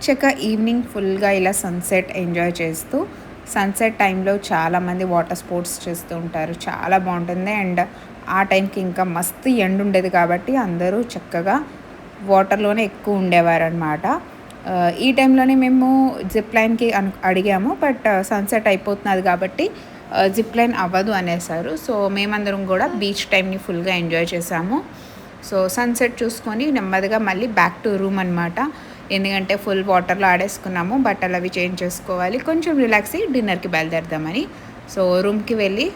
చక్కగా ఈవినింగ్ ఫుల్గా ఇలా సన్సెట్ ఎంజాయ్ చేస్తూ, సన్సెట్ టైంలో చాలామంది వాటర్ స్పోర్ట్స్ చేస్తూ ఉంటారు. చాలా బాగుంటుంది. అండ్ ఆ టైంకి ఇంకా మస్తు ఎండ ఉండేది కాబట్టి అందరూ చక్కగా వాటర్లోనే ఎక్కువ ఉండేవారనమాట. ఈ టైంలోనే మేము జిప్ లైన్కి అడిగాము. బట్ సన్సెట్ అయిపోతున్నది కాబట్టి జిప్ లైన్ అవ్వదు అనేసారు. సో మేమందరం కూడా బీచ్ టైంని ఫుల్గా ఎంజాయ్ చేసాము. సో సన్సెట్ చూసుకొని నెమ్మదిగా మళ్ళీ బ్యాక్ టు రూమ్ అనమాట. ఎందుకంటే ఫుల్ వాటర్లో ఆడేసుకున్నాము, బట్టలు అవి చేంజ్ చేసుకోవాలి, కొంచెం రిలాక్స్ అయ్యి డిన్నర్కి బయలుదేరదామని. సో రూమ్కి వెళ్ళి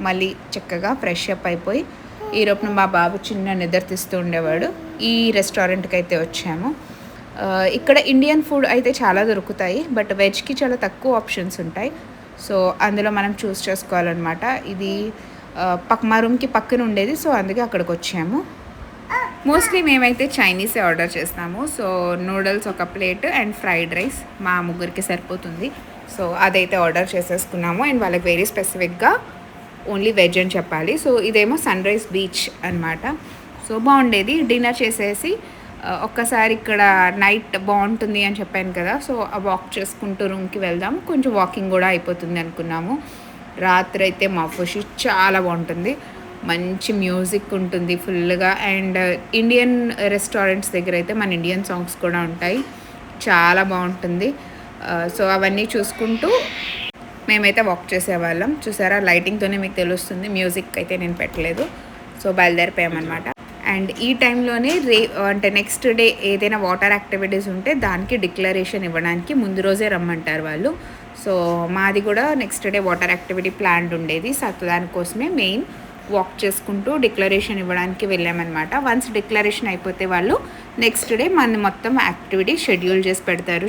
మళ్ళీ చక్కగా ఫ్రెష్ అప్ అయిపోయి, ఈరోజు మా బాబు చిన్న నిద్ర తీస్తూ ఉండేవాడు. ఈ రెస్టారెంట్కి అయితే వచ్చాము. ఇక్కడ ఇండియన్ ఫుడ్ అయితే చాలా దొరుకుతాయి, బట్ వెజ్కి చాలా తక్కువ ఆప్షన్స్ ఉంటాయి. సో అందులో మనం చూస్ చేసుకోవాలన్నమాట. ఇది మా రూమ్కి పక్కన ఉండేది, సో అందుకే అక్కడికి వచ్చాము. మోస్ట్లీ మేమైతే చైనీసే ఆర్డర్ చేస్తాము. సో నూడిల్స్ ఒక ప్లేట్ అండ్ ఫ్రైడ్ రైస్ మా ముగ్గురికి సరిపోతుంది. సో అదైతే ఆర్డర్ చేసేసుకున్నాము. అండ్ వాళ్ళకి వెరీ స్పెసిఫిక్గా ఓన్లీ వెజ్ అని చెప్పాలి. సో ఇదేమో సన్ రైజ్ బీచ్ అనమాట. సో బాగుండేది. డిన్నర్ చేసేసి ఒక్కసారి ఇక్కడ నైట్ బాగుంటుంది అని చెప్పాను కదా, సో వాక్ చేసుకుంటూ రూమ్కి వెళ్దాం, కొంచెం వాకింగ్ కూడా అయిపోతుంది అనుకున్నాము. రాత్రి అయితే మా ఫుషి చాలా బాగుంటుంది. మంచి మ్యూజిక్ ఉంటుంది ఫుల్గా. అండ్ ఇండియన్ రెస్టారెంట్స్ దగ్గర అయితే మన ఇండియన్ సాంగ్స్ కూడా ఉంటాయి. చాలా బాగుంటుంది. సో అవన్నీ చూసుకుంటూ మేమైతే వాక్ చేసేవాళ్ళం. చూసారా, లైటింగ్తోనే మీకు తెలుస్తుంది. మ్యూజిక్ అయితే నేను పెట్టలేదు. సో బయలుదేరిపోయామన్నమాట. అండ్ ఈ టైంలోనే అంటే నెక్స్ట్ డే ఏదైనా వాటర్ యాక్టివిటీస్ ఉంటే దానికి డిక్లరేషన్ ఇవ్వడానికి ముందు రోజే రమ్మంటారు వాళ్ళు. సో మాది కూడా next day water activity plan ఉండేది. సో దానికోసమే మెయిన్ వాక్ చేసుకుంటూ డిక్లరేషన్ ఇవ్వడానికి వెళ్ళామన్నమాట. వన్స్ డిక్లరేషన్ అయిపోతే వాళ్ళు నెక్స్ట్ డే మన మొత్తం యాక్టివిటీ షెడ్యూల్ చేసి పెడతారు.